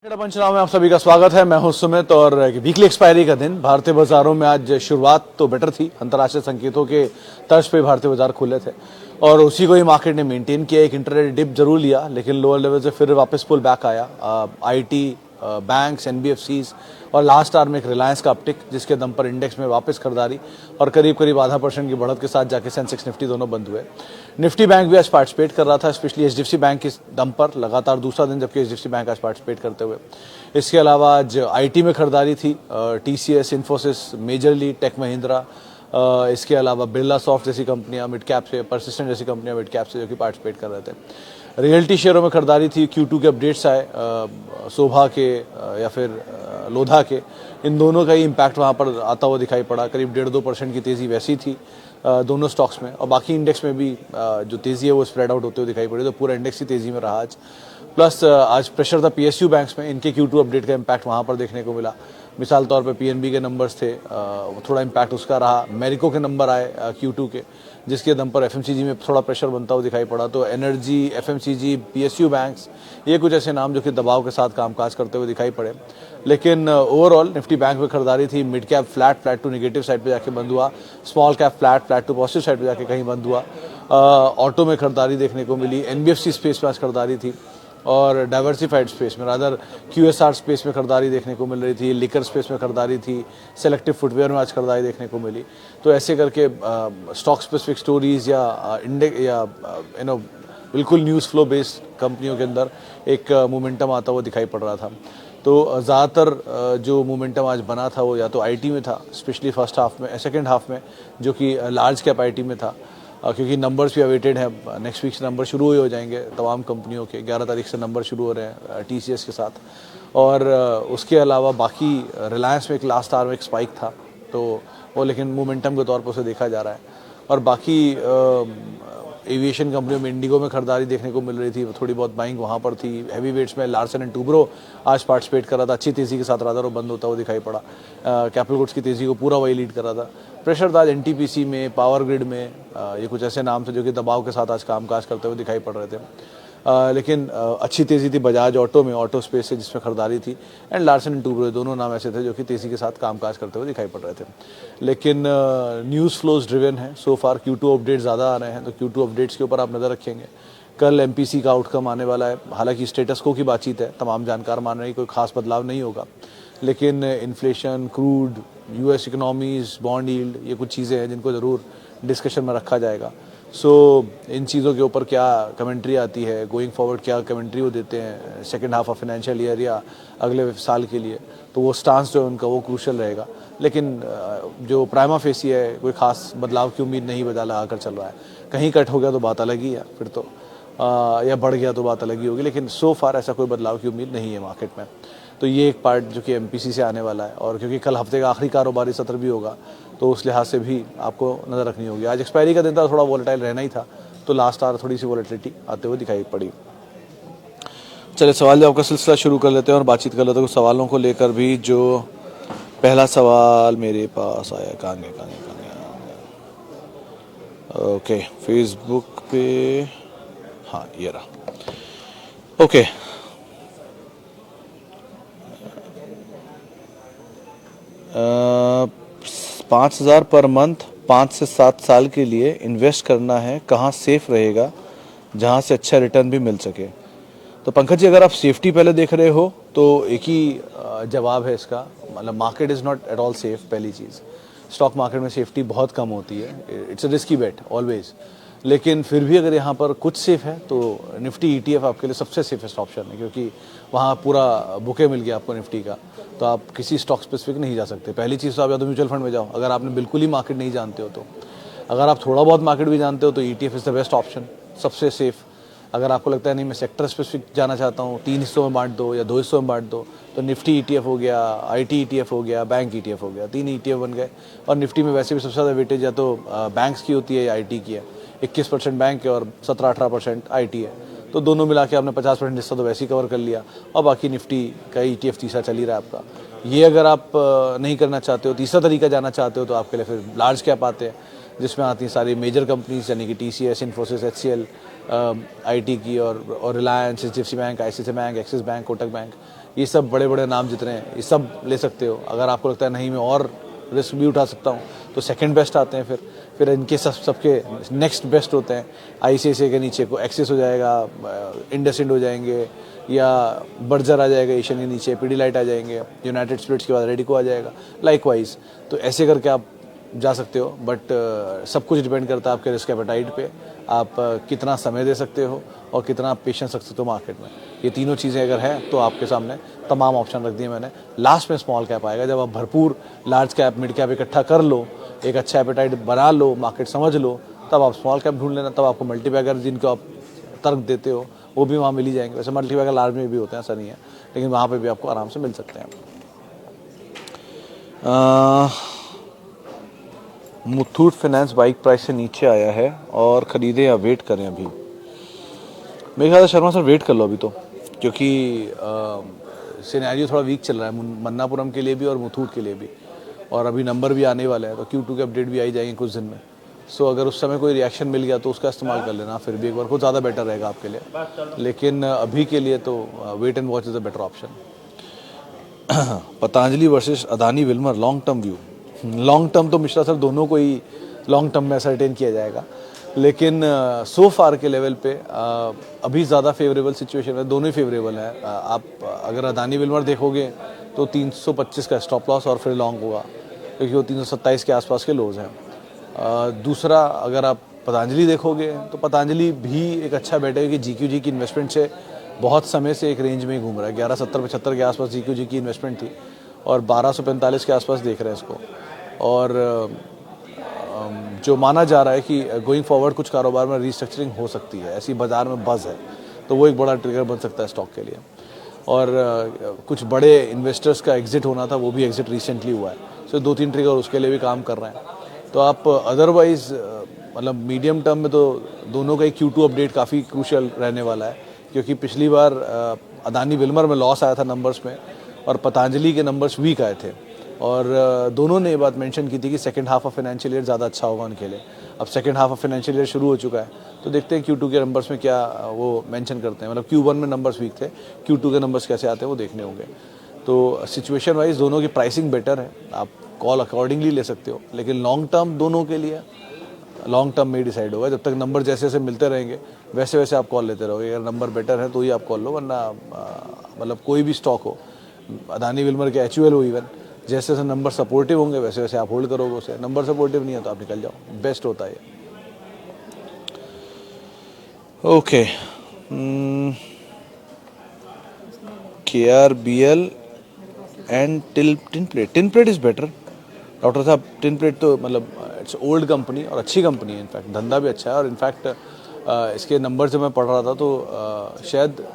पंचनामे में आप सभी का स्वागत है। मैं हूं सुमित और वीकली एक्सपायरी का दिन भारतीय बाजारों में आज शुरुआत तो बेटर थी। अंतर्राष्ट्रीय संकेतों के तर्ज पे भारतीय बाजार खुले थे और उसी को ही मार्केट ने मेंटेन किया। एक इंटरडे डिप जरूर लिया लेकिन लोअर लेवल से फिर वापस पुल बैक आया। आईटी, बैंक्स, एनबीएफसीज और लास्ट आवर में एक रिलायंस का अपटिक जिसके दम पर इंडेक्स में वापस खरीदारी और करीब 0.5% की बढ़त के साथ जाके सेंसेक्स निफ्टी दोनों बंद हुए। निफ्टी बैंक भी आज पार्टिसिपेट कर रहा था, स्पेशली एचडीएफसी बैंक के दम पर लगातार दूसरा दिन जबकि एचडीएफसी बैंक आज पार्टिसिपेट करते हुए। इसके अलावा आज आईटी में खरीदारी थी, TCS, Infosys, majorly, Tech Mahindra, इसके अलावा बिरला सॉफ्ट जैसी कंपनियां मिड कैप से, परसिस्टेंट जैसी कंपनियां मिड कैप से जो कि पार्टिसिपेट कर रहे थे। रियल्टी शेयरों में खरीदारी थी, Q2 के अपडेट्स आए, शोभा के या फिर लोधा के, इन दोनों का ही इम्पैक्ट वहाँ पर आता हुआ दिखाई पड़ा। करीब 1.5-2% की तेज़ी वैसी थी दोनों स्टॉक्स में और बाकी इंडेक्स में भी जो तेज़ी है वो स्प्रेड आउट होते हुए दिखाई पड़ी, तो पूरा इंडेक्स ही तेज़ी में रहा आज। प्लस आज प्रेशर था पीएसयू बैंक्स में, इनके Q2 अपडेट का इम्पैक्ट वहाँ पर देखने को मिला। मिसाल तौर पे पीएनबी के नंबर्स थे, थोड़ा इम्पैक्ट उसका रहा। मेरिको के नंबर आए Q2 के, जिसके दम पर एफएमसीजी में थोड़ा प्रेशर बनता हुआ दिखाई पड़ा। तो एनर्जी, एफएमसीजी, पीएसयू बैंक्स, ये कुछ ऐसे नाम जो कि दबाव के साथ कामकाज करते हुए दिखाई पड़े। लेकिन ओवरऑल निफ्टी बैंक में खरीदारी थी। Mid cap flat to negative side पे जाके बंद हुआ। Small cap flat to positive side पे जाके कहीं बंद हुआ। ऑटो में खरीदारी देखने को मिली। एनबीएफसी स्पेस में आज खरीदारी थी और डाइवर्सिफाइड स्पेस में, रादर क्यूएसआर स्पेस में खरीदारी देखने को मिल रही थी। लिकर स्पेस में खरीदारी थी। सेलेक्टिव फुटवेयर में आज खरीदारी देखने को मिली। तो ऐसे करके स्टॉक स्पेसिफिक स्टोरीज या इंडेक्स या बिल्कुल न्यूज़ फ्लो बेस्ड कंपनियों के अंदर एक मोमेंटम आता हुआ दिखाई पड़ रहा था। तो ज़्यादातर जो मोमेंटम आज बना था वो या तो आईटी में था, स्पेशली फर्स्ट हाफ में, सेकेंड हाफ में, जो कि लार्ज कैप आईटी में था, क्योंकि नंबर्स भी अवेटेड हैं। नेक्स्ट वीक से नंबर शुरू हो जाएंगे तमाम कंपनियों के। 11 तारीख से नंबर शुरू हो रहे हैं टीसीएस के साथ। और उसके अलावा बाकी रिलायंस में एक लास्ट आवर में एक स्पाइक था, तो वो लेकिन मोमेंटम के तौर पर उसे देखा जा रहा है। और बाकी एविएशन कंपनियों में, इंडिगो में खरीदारी देखने को मिल रही थी, थोड़ी बहुत बाइंग वहाँ पर थी। हैवी वेट्स में लार्सन एंड टूब्रो आज पार्टिसिपेट कर रहा था, अच्छी तेज़ी के साथ रादर वो बंद होता हुआ दिखाई पड़ा। कैपिटल गुड्स की तेज़ी को पूरा वही लीड कर रहा था। प्रेशर था एनटीपीसी में, पावर ग्रिड में, ये कुछ ऐसे नाम थे जो कि दबाव के साथ आज कामकाज करते हुए दिखाई पड़ रहे थे। लेकिन अच्छी तेज़ी थी बजाज ऑटो में, ऑटो स्पेस से जिसमें खरीदारी थी, एंड लार्सन एंड टूब्रो, दोनों नाम ऐसे थे जो कि तेज़ी के साथ कामकाज करते हुए दिखाई पड़ रहे थे। लेकिन न्यूज़ फ्लोज ड्रिवन है सो फार। Q2 अपडेट ज़्यादा आ रहे हैं, तो Q2 अपडेट्स के ऊपर आप नज़र रखेंगे। कल एमपीसी का आउटकम आने वाला है। हालांकि स्टेटस को की बातचीत है, तमाम जानकार मान रहे हैं कोई खास बदलाव नहीं होगा, लेकिन inflation, crude, US economies, bond yield, ये कुछ चीज़ें हैं जिनको ज़रूर डिस्कशन में रखा जाएगा। इन चीज़ों के ऊपर क्या कमेंट्री आती है, गोइंग फॉरवर्ड क्या कमेंट्री वो देते हैं second half of financial year या अगले साल के लिए, तो वो स्टांस जो है उनका वो क्रूशल रहेगा। लेकिन जो प्राइमा फेसी है, कोई खास बदलाव की उम्मीद नहीं बजा लगा कर चल रहा है। कहीं कट हो गया तो बात अलग ही है फिर तो, या बढ़ गया तो बात अलग ही होगी, लेकिन सो फार ऐसा कोई बदलाव की उम्मीद नहीं है मार्केट में। तो ये एक पार्ट जो कि एमपीसी से आने वाला है, और क्योंकि कल हफ्ते का आखिरी कारोबारी सत्र भी होगा तो उस लिहाज से भी आपको नज़र रखनी होगी। आज एक्सपायरी का दिन था, थोड़ा वॉलेटाइल रहना ही था, तो लास्ट आवर थोड़ी सी वॉलेटिलिटी आते हुए दिखाई पड़ी। चलिए सवाल जवाब का सिलसिला शुरू कर लेते हैं और बातचीत कर लेते हैं कुछ सवालों को लेकर भी। जो पहला सवाल मेरे पास आया, कहाँ गया, ओके, फेसबुक पे, हाँ ये रहा, ओके। 5,000 पर मंथ 5 से 7 साल के लिए इन्वेस्ट करना है, कहाँ सेफ रहेगा जहाँ से अच्छा रिटर्न भी मिल सके? तो पंकज जी, अगर आप सेफ्टी पहले देख रहे हो तो एक ही जवाब है इसका, मतलब market is not at all safe. पहली चीज़, स्टॉक मार्केट में सेफ्टी बहुत कम होती है, it's a risky bet always. लेकिन फिर भी अगर यहाँ पर कुछ सेफ है तो निफ्टी ETF आपके लिए सबसे सेफेस्ट ऑप्शन है, क्योंकि वहाँ पूरा बुके मिल गया आपको निफ्टी का, तो आप किसी स्टॉक स्पेसिफिक नहीं जा सकते। पहली चीज़ तो आप या तो म्यूचुअल फंड में जाओ, अगर आपने बिल्कुल ही मार्केट नहीं जानते हो तो। अगर आप थोड़ा बहुत मार्केट भी जानते हो तो ETF is the best option, सबसे सेफ। अगर आपको लगता है नहीं मैं सेक्टर स्पेसिफिक जाना चाहता हूँ, 3 हिस्सों में बांट दो या 2 हिस्सों में बांट दो, तो निफ्टी ETF हो गया, IT ETF हो गया, बैंक ETF हो गया, 3 ETF बन गए। और निफ्टी में वैसे भी सबसे ज़्यादा वेटेज या तो बैंक्स की होती है या IT की है। 21% बैंक है और 17-18% IT है, तो दोनों मिला के आपने 50% हिस्सा तो वैसे ही कवर कर लिया, और बाकी निफ्टी का ETF तीसरा चल ही रहा है आपका। ये अगर आप नहीं करना चाहते हो, तीसरा तरीका जाना चाहते हो, तो आपके लिए फिर लार्ज कैप आते हैं, जिसमें आती हैं सारी मेजर कंपनीज, यानी कि TCS, इन्फोसिस, HCL, आईटी की और Reliance, HDFC bank, ICICI bank, axis bank, Kotak bank, ये सब बड़े बड़े नाम जितने हैं ये सब ले सकते हो। अगर आपको लगता है नहीं मैं और रिस्क भी उठा सकता हूँ तो सेकंड बेस्ट आते हैं, फिर इनके सबके नेक्स्ट बेस्ट होते हैं। आईसीआईसीआई के नीचे को एक्सिस हो जाएगा, इंडसइंड हो जाएंगे, या बर्जर आ जाएगा एशियन के नीचे, पीडीलाइट आ जाएंगे, यूनाइटेड स्पिरिट्स के बाद रेडिको आ जाएगा, लाइकवाइज। तो ऐसे करके आप जा सकते हो, बट सब कुछ डिपेंड करता है आपके रिस्क एपेटाइट पे, आप कितना समय दे सकते हो और कितना पेशेंस रख सकते हो मार्केट में। ये तीनों चीज़ें अगर हैं तो आपके सामने तमाम ऑप्शन रख दिए मैंने। लास्ट में स्मॉल कैप आएगा, जब आप भरपूर लार्ज कैप मिड कैप इकट्ठा कर लो, एक अच्छा एपेटाइट बना लो, मार्केट समझ लो, तब आप स्मॉल कैप ढूंढ लेना। तब आपको मल्टीबैगर जिनको आप तर्क देते हो वो भी वहाँ मिल ही जाएंगे। वैसे मल्टीबैगर लार्ज में भी होते हैं, ऐसा नहीं है, लेकिन वहाँ पे भी आपको आराम से मिल सकते हैं। मुथूट फाइनेंस बाइक प्राइस से नीचे आया है और ख़रीदें या वेट करें? अभी मेरे ख्याल से शर्मा सर वेट कर लो अभी तो, क्योंकि सिनेरियो थोड़ा वीक चल रहा है मन्नापुरम के लिए भी और मुथूट के लिए भी, और अभी नंबर भी आने वाले हैं तो Q2 के अपडेट भी आई जाएंगे कुछ दिन में। सो अगर उस समय कोई रिएक्शन मिल गया तो उसका इस्तेमाल कर लेना, फिर भी एक बार कुछ ज़्यादा बेटर रहेगा आपके लिए। लेकिन अभी के लिए तो wait and watch is a better option. Patanjali versus Adani Wilmar long term view. Long term तो मिश्रा सर दोनों को ही लॉन्ग टर्म में सर्टेन किया जाएगा, लेकिन सो फार के लेवल पे अभी ज़्यादा फेवरेबल सिचुएशन है, दोनों ही फेवरेबल है। आप अगर अदानी विल्मर देखोगे तो 325 का स्टॉप लॉस और फिर लॉन्ग होगा, क्योंकि वो 327 के आसपास के लोज हैं। दूसरा, अगर आप पतंजलि देखोगे तो पतंजलि भी एक अच्छा बेट है, कि GQG की इन्वेस्टमेंट से बहुत समय से एक रेंज में ही घूम रहा है। 1170-75 के आसपास GQG की इन्वेस्टमेंट थी और 1245 के आसपास देख रहे हैं इसको। और जो माना जा रहा है कि गोइंग फॉरवर्ड कुछ कारोबार में रीस्ट्रक्चरिंग हो सकती है, ऐसी बाजार में बज़ है, तो वो एक बड़ा ट्रिगर बन सकता है स्टॉक के लिए। और कुछ बड़े इन्वेस्टर्स का एग्जिट होना था, वो भी एग्जिट रिसेंटली हुआ है, सो 2-3 ट्रिगर उसके लिए भी काम कर रहे हैं। तो आप अदरवाइज मतलब मीडियम टर्म में तो दोनों का ही Q2 अपडेट काफ़ी क्रूशियल रहने वाला है, क्योंकि पिछली बार अदानी विल्मर में लॉस आया था नंबर्स में और पतंजलि के नंबर्स वीक आए थे, और दोनों ने ये बात मेंशन की थी कि second half of financial year ज़्यादा अच्छा होगा उनके लिए। अब second half of financial year शुरू हो चुका है, तो देखते हैं Q2 के नंबर्स में क्या वो मेंशन करते हैं। मतलब Q1 में नंबर्स वीक थे, Q2 के नंबर्स कैसे आते हैं वो देखने होंगे। तो सिचुएशन वाइज दोनों की प्राइसिंग बेटर है, आप कॉल अकॉर्डिंगली ले सकते हो, लेकिन लॉन्ग टर्म दोनों के लिए लॉन्ग टर्म में डिसाइड होगा। जब तक नंबर जैसे जैसे मिलते रहेंगे वैसे वैसे आप कॉल लेते रहोगे। अगर नंबर बेटर है तो ही आप कॉल लो, वरना मतलब कोई भी स्टॉक हो, अदानी विल्मर के HUL हो, इवन जैसे जैसे नंबर सपोर्टिव होंगे वैसे वैसे आप होल्ड करोगे उसे। नंबर सपोर्टिव नहीं है तो आप निकल जाओ, बेस्ट होता है। Okay, KRBL and tinplate is better. Doctor साहब, टिनप्लेट तो मतलब इट्स ओल्ड कंपनी और अच्छी कंपनी है, इनफैक्ट धंधा भी अच्छा है, और इनफैक्ट इसके नंबर जब मैं पढ़ रहा था तो शायद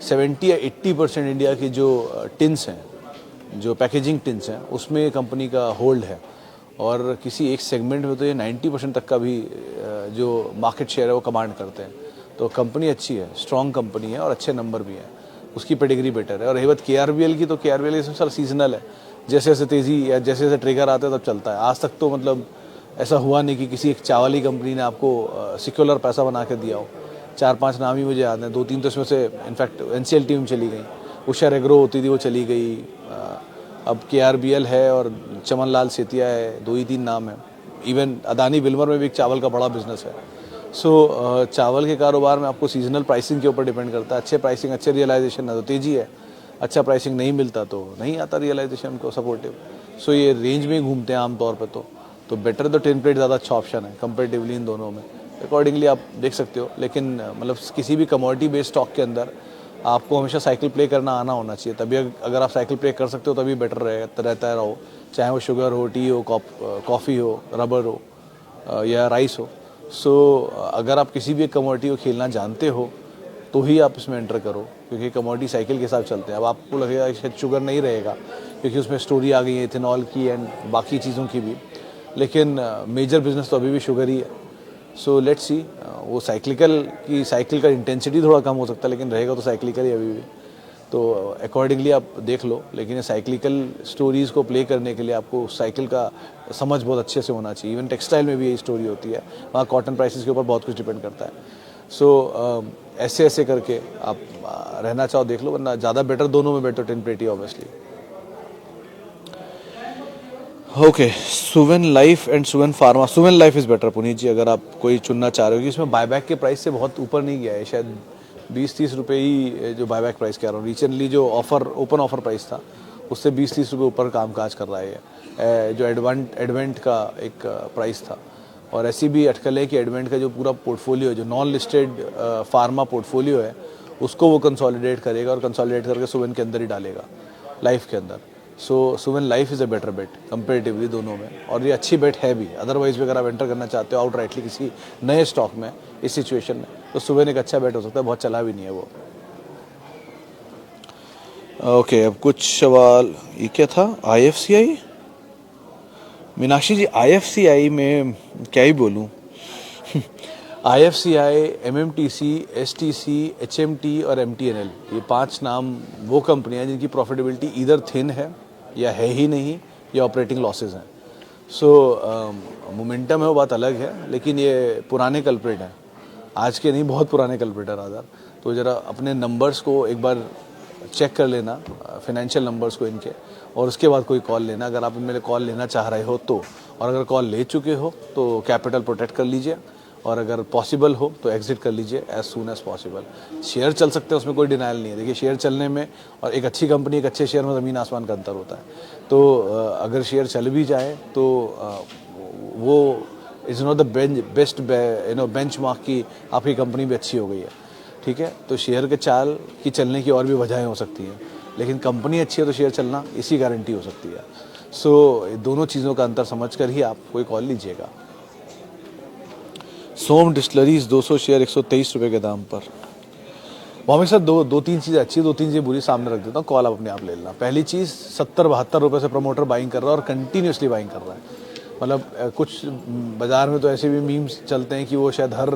70 या 80% इंडिया की जो टिन्स हैं, जो पैकेजिंग टिन्स हैं, उसमें कंपनी का होल्ड है, और किसी एक सेगमेंट में तो ये 90% तक का भी जो मार्केट शेयर है वो कमांड करते हैं। तो कंपनी अच्छी है, स्ट्रॉन्ग कंपनी है और अच्छे नंबर भी हैं, उसकी पेडिग्री बेटर है। और रही बात KRBL की, तो KRBL इसमें सर सीजनल है, जैसे जैसे तेज़ी या जैसे जैसे ट्रिगर आते हैं तब चलता है। आज तक तो मतलब ऐसा हुआ नहीं कि किसी एक चावल की कंपनी ने आपको सिक्योलर पैसा बना के दिया हो। 4-5 नाम ही मुझे याद हैं, 2-3 तो इसमें से इनफैक्ट NCL टीम चली गई, उषा एग्रो होती थी वो चली गई, अब KRBL है और चमन लाल सेतिया है, 2 ही 3 नाम हैं। इवन अदानी विल्मर में भी एक चावल का बड़ा बिजनेस है। सो चावल के कारोबार में आपको सीजनल प्राइसिंग के ऊपर डिपेंड करता है। अच्छे प्राइसिंग, अच्छे रियलाइजेशन है तो तेज़ी है, अच्छा प्राइसिंग नहीं मिलता तो नहीं आता रियलाइजेशन को सपोर्टिव। सो ये रेंज में ही घूमते हैं आमतौर पर, तो बेटर तो टिनप्लेट ज़्यादा अच्छा ऑप्शन है कंपेरेटिवली इन दोनों में। अकॉर्डिंगली आप देख सकते हो, लेकिन मतलब किसी भी कमोडिटी बेस्ड स्टॉक के अंदर आपको हमेशा साइकिल प्ले करना आना होना चाहिए, तभी अगर आप साइकिल प्ले कर सकते हो तभी बेटर रहता है रहो, चाहे वो शुगर हो, टी हो, कॉफ़ी हो, रबर हो या राइस हो। सो अगर आप किसी भी एक कमोडिटी को खेलना जानते हो तो ही आप इसमें एंटर करो, क्योंकि कमोडिटी साइकिल के साथ चलते हैं। अब आपको लगेगा शायद शुगर नहीं रहेगा क्योंकि उसमें स्टोरी आ गई है इथेनॉल की एंड बाकी चीज़ों की भी, लेकिन मेजर बिजनेस तो अभी भी शुगर ही है। सो लेट्स सी, वो साइकिल का इंटेंसिटी थोड़ा कम हो सकता है, लेकिन रहेगा तो साइक्लिकल ही अभी भी। तो अकॉर्डिंगली आप देख लो, लेकिन ये साइक्लिकल स्टोरीज़ को प्ले करने के लिए आपको साइकिल का समझ बहुत अच्छे से होना चाहिए। इवन टेक्सटाइल में भी यही स्टोरी होती है, वहाँ कॉटन प्राइसेस के ऊपर बहुत कुछ डिपेंड करता है। सो ऐसे ऐसे करके आप रहना चाहो देख लो, वरना ज़्यादा बेटर, दोनों में better then obviously. Okay, Suven life and Suven pharma. Suven life is better Puneet ji, अगर आप कोई चुनना चाह रहे हो कि इसमें बायबैक के प्राइस से बहुत ऊपर नहीं गया है, शायद 20-30 रुपये ही जो बायबैक प्राइस कह रहा हूँ। रिसेंटली जो ऑफर, ओपन ऑफर प्राइस था, उससे 20-30 रुपये ऊपर कामकाज कर रहा है जो एडवेंट का एक प्राइस था। और ऐसी भी अटकल है कि एडवेंट का जो पूरा पोर्टफोलियो है, जो नॉन लिस्टेड फार्मा पोर्टफोलियो है, उसको वो कंसोलिडेट करेगा और कंसोलिडेट करके सुवेन के अंदर ही डालेगा, लाइफ के अंदर। So Suven life is a better bet comparatively दोनों में, और ये अच्छी बेट है भी। अदरवाइज भी अगर आप एंटर करना चाहते हो आउटराइटली किसी नए स्टॉक में इस सिचुएशन में, तो सुवेन एक अच्छा बेट हो सकता है, बहुत चला भी नहीं है वो। ओके, अब कुछ सवाल, ये क्या था, IFCI मीनाक्षी जी, IFCI में क्या ही बोलूँ IFCI, MMTC, STC, HMT और MTNL, ये 5 नाम वो कंपनियां जिनकी प्रॉफिटेबिलिटी इधर थिन है या है ही नहीं, या ऑपरेटिंग लॉसेज हैं। सो मोमेंटम है वो बात अलग है, लेकिन ये पुराने कल्प्रिट हैं, आज के नहीं, बहुत पुराने कल्प्रिट है रादर। तो ज़रा अपने नंबर्स को एक बार चेक कर लेना, फाइनेंशियल नंबर्स को इनके, और उसके बाद कोई कॉल लेना, अगर आप इनमें कॉल लेना चाह रहे हो तो। और अगर कॉल ले चुके हो तो कैपिटल प्रोटेक्ट कर लीजिए, और अगर पॉसिबल हो तो एग्जिट कर लीजिए as soon as possible. Share चल सकते हैं, उसमें कोई डिनाइल नहीं है। देखिए, शेयर चलने में और एक अच्छी कंपनी, एक अच्छे शेयर में ज़मीन आसमान का अंतर होता है। तो अगर शेयर चल भी जाए तो वो is not the best benchmark की आपकी कंपनी भी अच्छी हो गई है, ठीक है। तो शेयर के चाल की चलने की और भी वजहें हो सकती हैं, लेकिन कंपनी अच्छी है तो शेयर चलना इसी गारंटी हो सकती है। सो दोनों चीज़ों का अंतर समझ कर ही आप कोई कॉल लीजिएगा। सोम डिस्टिलरीज 200 शेयर 123 रुपये के दाम पर। वो सर दो तीन चीज़ें अच्छी, 2-3 चीज़ें बुरी सामने रख देता हूँ, कॉल आप अपने आप ले लेना। पहली चीज़, 70-72 रुपये से प्रमोटर बाइंग कर रहा है और कंटिन्यूसली बाइंग कर रहा है। मतलब कुछ बाजार में तो ऐसे भी मीम्स चलते हैं कि वो शायद हर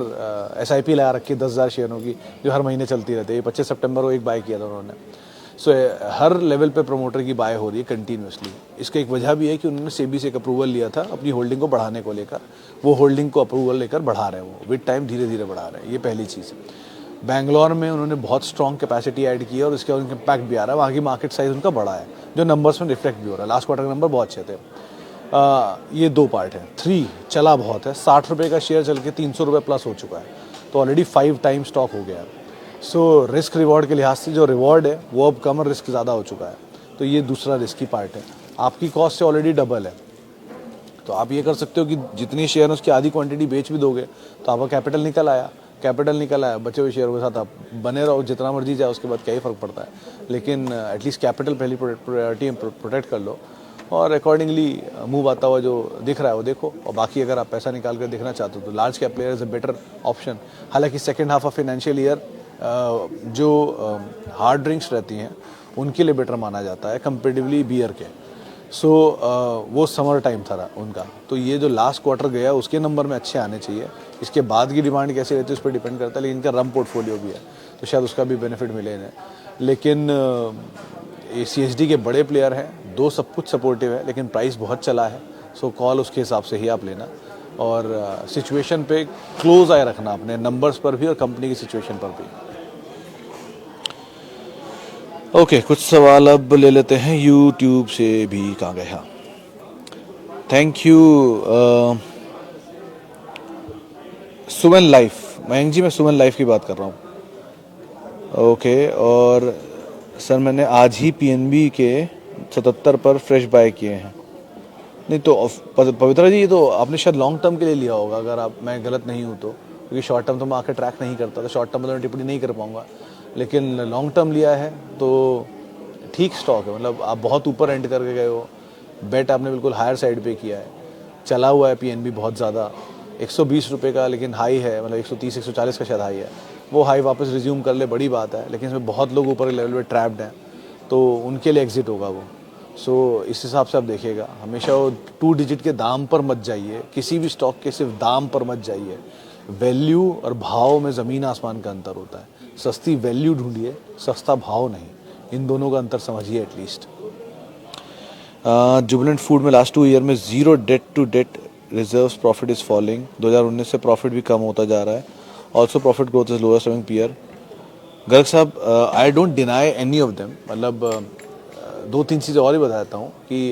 SIP लगा रखी है 10,000 शेयरों की, जो हर महीने चलती रहती है। 25 सितंबर को एक बाय किया था उन्होंने। सो हर लेवल पे प्रमोटर की बाय हो रही है कंटिन्यूसली। इसका एक वजह भी है कि उन्होंने SEBI से एक अप्रूवल लिया था अपनी होल्डिंग को बढ़ाने को लेकर, वो होल्डिंग को अप्रूवल लेकर बढ़ा रहे हैं, वो विद टाइम धीरे धीरे बढ़ा रहे हैं। ये पहली चीज़ है। बैंगलोर में उन्होंने बहुत स्ट्रॉन्ग कैपेसिटी ऐड की है और इसका उनका इम्पैक्ट भी आ रहा है, वहाँ की मार्केट साइज उनका बड़ा है, जो नंबर्स में रिफ्लेक्ट भी हो रहा है। लास्ट क्वार्टर के नंबर बहुत अच्छे थे। ये 2 पार्ट है। 3 चला बहुत है, 60 रुपये का शेयर चल के 300 रुपये प्लस हो चुका है, तो ऑलरेडी 5 टाइम स्टॉक हो गया है। सो रिस्क रिवॉर्ड के लिहाज से जो रिवॉर्ड है वो अब कम, रिस्क ज़्यादा हो चुका है, तो ये दूसरा रिस्की पार्ट है। आपकी कॉस्ट से ऑलरेडी डबल है, तो आप ये कर सकते हो कि जितनी शेयर है उसकी आधी क्वांटिटी बेच भी दोगे तो आपका कैपिटल निकल आया, बचे हुए शेयरों के साथ आप बने रहो, जितना मर्जी जाए, उसके बाद क्या ही फ़र्क पड़ता है। लेकिन एटलीस्ट कैपिटल पहली प्रायोरिटी प्रोटेक्ट कर लो, और अकॉर्डिंगली मूव आता हुआ जो दिख रहा है वो देखो। और बाकी अगर आप पैसा निकाल कर देखना चाहते हो तो large cap player is a better option. हालांकि second half of financial year जो हार्ड ड्रिंक्स रहती हैं उनके लिए बेटर माना जाता है कंपेरेटिवली बियर के। सो वो समर टाइम था उनका, तो ये जो लास्ट क्वार्टर गया उसके नंबर में अच्छे आने चाहिए। इसके बाद की डिमांड कैसी रहती है उस पर डिपेंड करता है, लेकिन इनका रम पोर्टफोलियो भी है तो शायद उसका भी बेनिफिट मिले इन्हें। लेकिन ये CSD के बड़े प्लेयर हैं, दो सब कुछ सपोर्टिव है, लेकिन प्राइस बहुत चला है। सो कॉल उसके हिसाब से ही आप लेना, और सिचुएशन पे क्लोज आए रखना अपने नंबर्स पर भी और कंपनी की सिचुएशन पर भी। ओके, कुछ सवाल अब ले लेते हैं यूट्यूब से भी। कहाँ गया? Thank you Suman life. Mayank ji, मैं सुमन लाइफ की बात कर रहा हूँ। ओके, और सर मैंने आज ही PNB के 77 पर फ्रेश बाय किए हैं। नहीं तो पवित्रा जी, ये तो आपने शायद लॉन्ग टर्म के लिए लिया होगा, अगर आप, मैं गलत नहीं हूँ तो, क्योंकि शॉर्ट टर्म तो मैं आके ट्रैक नहीं करता, तो शॉर्ट टर्म में तो मैं टिप्पणी नहीं कर पाऊँगा। लेकिन लॉन्ग टर्म लिया है तो ठीक स्टॉक है, मतलब आप बहुत ऊपर एंड करके गए हो, बेट आपने बिल्कुल हायर साइड पे किया है। चला हुआ है PNB बहुत ज़्यादा, 120 रुपये का लेकिन हाई है, मतलब 130-140 का शायद हाई है। वो हाई वापस रिज्यूम कर ले, बड़ी बात है, लेकिन इसमें बहुत लोग ऊपर के लेवल पे ट्रैप्ड हैं, तो उनके लिए एग्जिट होगा वो। सो इस हिसाब से आप देखिएगा, हमेशा वो 2 डिजिट के दाम पर मत जाइए, किसी भी स्टॉक के सिर्फ दाम पर मत जाइए। वैल्यू और भाव में ज़मीन आसमान का अंतर होता है। सस्ती वैल्यू ढूंढिए, सस्ता भाव नहीं, इन दोनों का अंतर समझिए एटलीस्ट। जुबिलेंट फूड में लास्ट 2 ईयर में 0 date to date reserves, profit is falling. 2019 से प्रॉफिट भी कम होता जा रहा है also profit growth is lowest among peer. Garg साहब, I don't deny any of them, मतलब दो तीन चीज़ें और ही बताता हूँ कि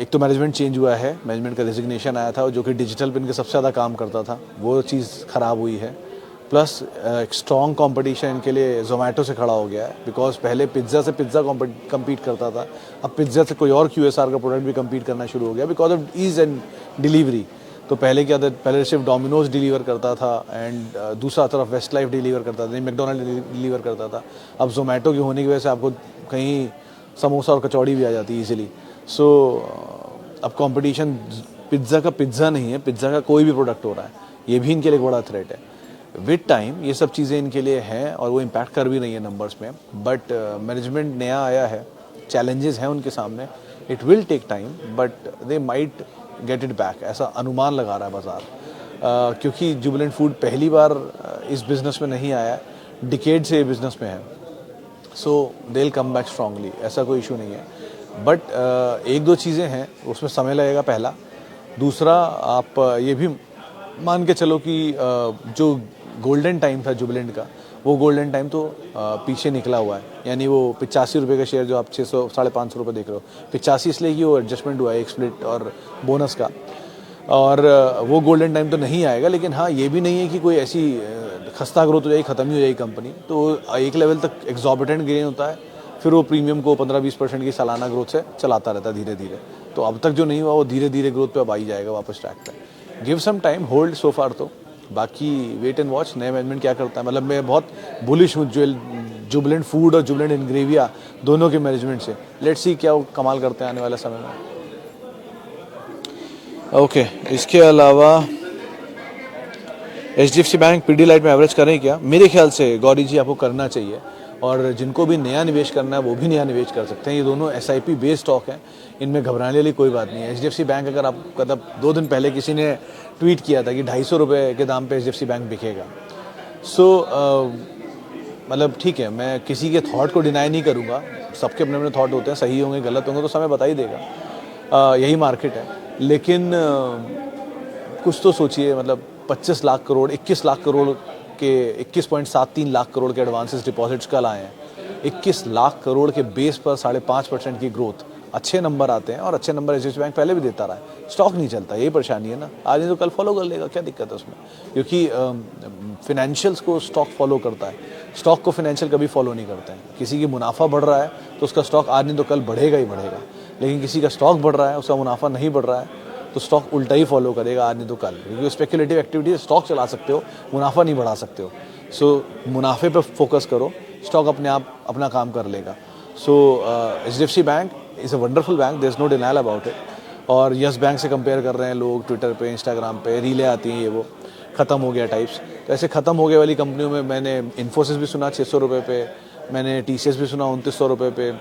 एक तो मैनेजमेंट चेंज हुआ है, मैनेजमेंट का रेजिग्नेशन आया था जो कि डिजिटल पे इनके सबसे ज़्यादा काम करता था, वो चीज़ ख़राब हुई है। प्लस एक स्ट्रॉन्ग कंपटीशन इनके लिए जोमेटो से खड़ा हो गया है, बिकॉज पहले पिज्ज़ा से पिज्ज़ा कम्पीट करता था, अब पिज्ज़ा से कोई और QSR का प्रोडक्ट भी कम्पीट करना शुरू हो गया because of ease and delivery. तो पहले क्या था, पहले सिर्फ डोमिनोज डिलीवर करता था एंड दूसरा तरफ वेस्ट लाइफ डिलीवर करता था, मैकडोनल्ड डिलीवर करता था। अब जोमेटो के होने की वजह से आपको कहीं समोसा और कचौड़ी भी आ जाती है ईजिली। सो अब कंपटीशन पिज्ज़ा का पिज्ज़ा नहीं है, पिज्ज़ा का कोई भी प्रोडक्ट हो रहा है, ये भी इनके लिए एक बड़ा थ्रेट है। विद टाइम ये सब चीज़ें इनके लिए हैं और वो इम्पैक्ट कर भी रही है नंबर्स में, बट मैनेजमेंट नया आया है, चैलेंजेस हैं उनके सामने, it will take time but they might get it back, ऐसा अनुमान लगा रहा है बाजार। क्योंकि जुबिलेंट फूड पहली बार इस बिज़नेस में नहीं आया, डिकेड से ये बिज़नेस में है, so they will come back strongly, ऐसा कोई इशू नहीं है। बट एक दो चीज़ें हैं उसमें समय लगेगा पहला। दूसरा, आप ये भी मान के चलो कि जो गोल्डन टाइम था जुबिलेंट का, वो गोल्डन टाइम तो पीछे निकला हुआ है, यानी वो 85 रुपये का शेयर जो आप 600 550 रुपये देख रहे हो, 85 इसलिए कि वो एडजस्टमेंट हुआ है एक स्प्लिट और बोनस का, और वो गोल्डन टाइम तो नहीं आएगा। लेकिन हाँ, ये भी नहीं है कि कोई ऐसी खस्ता ग्रोथ हो जाएगी, ख़त्म ही हो जाएगी कंपनी, तो एक लेवल तक एग्जॉर्बिटेंट गेन होता है, फिर वो प्रीमियम को 15-20% की सालाना ग्रोथ से चलाता रहता है धीरे धीरे। तो अब तक जो नहीं हुआ वो धीरे धीरे ग्रोथ पे अब आई जाएगा वापस ट्रैक पे। Give some time, hold so far, तो बाकी वेट एंड वॉच नए मैनेजमेंट क्या करता है। मतलब मैं बहुत बुलिश हूँ जुबिलेंट फूड और जुबिलेंट इनग्रेविया दोनों के मैनेजमेंट से। लेट्स सी क्या वो कमाल करते हैं आने वाले समय में। ओके, इसके अलावा HDFC बैंक पीडीलाइट में एवरेज करें क्या? मेरे ख्याल से गौरी जी आपको करना चाहिए, और जिनको भी नया निवेश करना है वो भी नया निवेश कर सकते हैं। ये दोनों SIP बेस्ड स्टॉक हैं, इनमें घबराने वाली कोई बात नहीं है। HDFC बैंक, अगर आप मतलब 2 दिन पहले किसी ने ट्वीट किया था कि 250 रुपये के दाम पे HDFC बैंक बिकेगा, सो मतलब ठीक है, मैं किसी के थॉट को डिनाई नहीं करूँगा, सबके अपने अपने थॉट होते हैं, सही होंगे गलत होंगे तो समय बता ही देगा, यही मार्केट है। लेकिन कुछ तो सोचिए, मतलब 25 लाख करोड़ 21 लाख करोड़ के 21.73 लाख करोड़ के एडवांसेस डिपॉजिट्स कल आए हैं। 21 लाख करोड़ के बेस पर 5.5% की ग्रोथ, अच्छे नंबर आते हैं, और अच्छे नंबर HDFC बैंक पहले भी देता रहा है। स्टॉक नहीं चलता, यही परेशानी है ना। आज नहीं तो कल फॉलो कर लेगा, क्या दिक्कत है उसमें, क्योंकि फिनेंशियल्स को स्टॉक फॉलो करता है, स्टॉक को फिनेंशियल कभी फॉलो नहीं करते हैं। किसी की मुनाफा बढ़ रहा है तो उसका स्टॉक आज नहीं तो कल बढ़ेगा ही बढ़ेगा, लेकिन किसी का स्टॉक बढ़ रहा है, उसका मुनाफा नहीं बढ़ रहा है, तो स्टॉक उल्टा ही फॉलो करेगा आज नहीं तो कल, क्योंकि स्पेकुलेटिव एक्टिविटी स्टॉक चला सकते हो, मुनाफा नहीं बढ़ा सकते हो। सो मुनाफे पे फोकस करो, स्टॉक अपने आप अपना काम कर लेगा। So HDFC bank is a wonderful bank, there is no denial about it. और यस बैंक से कंपेयर कर रहे हैं लोग ट्विटर पे, इंस्टाग्राम पे रीलें आती हैं, ये वो ख़त्म हो गया टाइप्स। तो ऐसे ख़त्म हो गए वाली कंपनियों में मैंने इन्फोसिस भी सुना 600 रुपये पे, मैंने TCS भी सुना 2900 रुपये पे,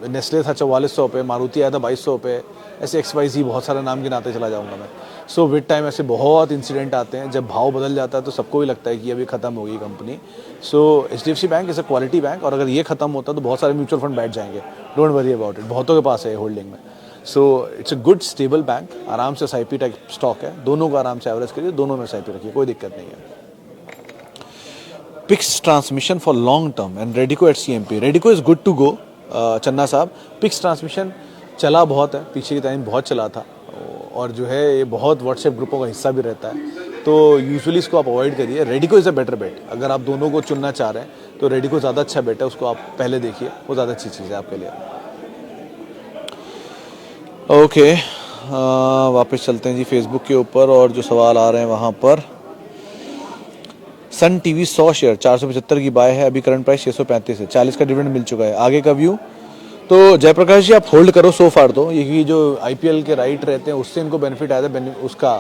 नेस्ले था 4400 पे, मारुति आया था 2200 पे, ऐसे XYZ बहुत सारे नाम गिनाते चला जाऊंगा मैं। सो विद टाइम ऐसे बहुत इंसिडेंट आते हैं, जब भाव बदल जाता है तो सबको ही लगता है कि अभी ख़त्म होगी company. So HDFC bank is a quality bank, और अगर ये ख़त्म होता तो बहुत सारे म्यूचुअल फंड बैठ जाएंगे, डोंट वरी अबाउट इट, बहुतों के पास है होल्डिंग में। So it's a good stable bank, आराम से SIP टाइप स्टॉक है, दोनों का आराम से एवरेज करिए, दोनों में SIP रखिए, कोई दिक्कत नहीं है। Pix transmission for long term and Radico at CMP। Radico is good to go Channa sahab. Pics transmission चला बहुत है, पीछे की टाइम बहुत चला था, और जो है ये बहुत व्हाट्सएप ग्रुपों का हिस्सा भी रहता है, तो यूजुअली इसको आप अवॉइड करिए। रेडिको इज़ अ बेटर बेट, अगर आप दोनों को चुनना चाह रहे हैं तो रेडिको ज़्यादा अच्छा बेट है, उसको आप पहले देखिए, वो ज़्यादा अच्छी चीज़ है आपके लिए। ओके, वापस चलते हैं जी फेसबुक के ऊपर, और जो सवाल आ रहे हैं वहाँ पर। सन टीवी 100 शेयर 475 की बाय है, अभी करंट प्राइस 635 है, 40 का डिविडेंड मिल चुका है, आगे का व्यू? तो जयप्रकाश जी आप होल्ड करो सो फार, तो ये जो IPL के राइट रहते हैं उससे इनको बेनिफिट आया था, उसका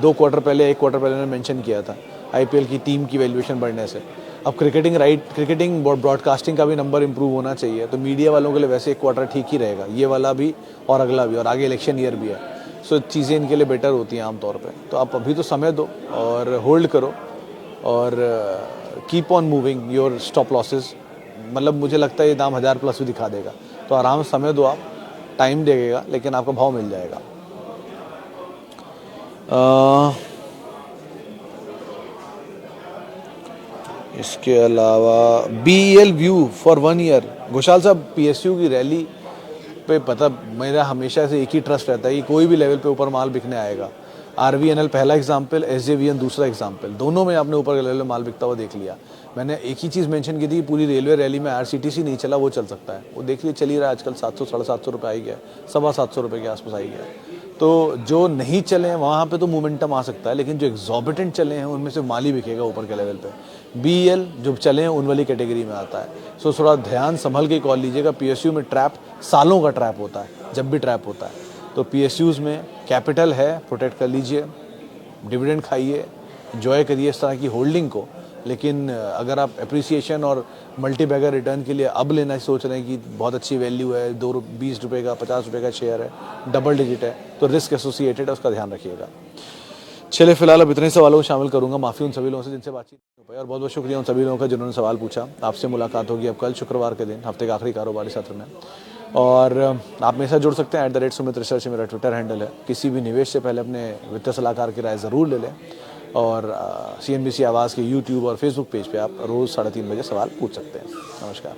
2 क्वार्टर पहले 1 क्वार्टर पहले उन्होंने मेंशन किया था IPL की टीम की वैल्यूएशन बढ़ने से। अब क्रिकेटिंग ब्रॉडकास्टिंग का भी नंबर इंप्रूव होना चाहिए, तो मीडिया वालों के लिए वैसे 1 क्वार्टर ठीक ही रहेगा, ये वाला भी और अगला भी, और आगे इलेक्शन ईयर भी है, सो चीज़ें इनके लिए बेटर होती हैं आमतौर पर। तो आप अभी तो समय दो और होल्ड करो, और keep on moving your stop losses. मतलब मुझे लगता है ये दाम 1000 प्लस भी दिखा देगा, तो आराम से समय दो, आप टाइम देगा, लेकिन आपका भाव मिल जाएगा। इसके अलावा BEL view for 1 year. Ghoshal साहब, PSU की रैली पे पता मेरा हमेशा से एक ही ट्रस्ट रहता है कि कोई भी लेवल पे ऊपर माल बिकने आएगा। RVNL पहला एग्जाम्पल, SJVN दूसरा एग्जाम्पल, दोनों में आपने ऊपर के लेवल में माल बिकता हुआ देख लिया। मैंने एक ही चीज़ मेंशन की थी, पूरी रेलवे रैली में RCTC नहीं चला, वो चल सकता है। वो देखिए चल ही रहा है आजकल, 700 750 रुपये आई गया, 725 रुपये के आसपास आई गया। तो जो नहीं चले हैं वहाँ पे तो मोमेंटम आ सकता है, लेकिन जो एग्जॉर्बिटेंट चले हैं उनमें से माल ही बिकेगा ऊपर के लेवल पे। BEL जो चले हैं उन वाली कैटेगरी में आता है। सो थोड़ा ध्यान संभल के कॉल लीजिएगा। PSU में ट्रैप सालों का ट्रैप होता है, जब भी ट्रैप होता है। तो PSUs में कैपिटल है, प्रोटेक्ट कर लीजिए, डिविडेंड खाइए, एंजॉय करिए इस तरह की होल्डिंग को। लेकिन अगर आप एप्रिसिएशन और मल्टी बैगर रिटर्न के लिए अब लेना सोच रहे हैं कि बहुत अच्छी वैल्यू है, 20 रुपये का 50 रुपये का शेयर है, डबल डिजिट है, तो रिस्क एसोसिएटेड है, उसका ध्यान रखिएगा। चलिए फिलहाल अब इतने सवालों को शामिल करूंगा। माफ़ी उन सभी लोगों से जिनसे बातचीत नहीं हो पाई, और बहुत बहुत शुक्रिया उन सभी लोगों का जिन्होंने सवाल पूछा। आपसे मुलाकात होगी अब कल शुक्रवार के दिन, हफ्ते के आखिरी कारोबारी सत्र में। और आप मेरे साथ जुड़ सकते हैं, @सुमित रिसर्च मेरा ट्विटर हैंडल है। किसी भी निवेश से पहले अपने वित्तीय सलाहकार की राय ज़रूर ले लें। और CNBC आवाज़ के YouTube और Facebook पेज पे आप रोज़ 3:30 बजे सवाल पूछ सकते हैं। नमस्कार।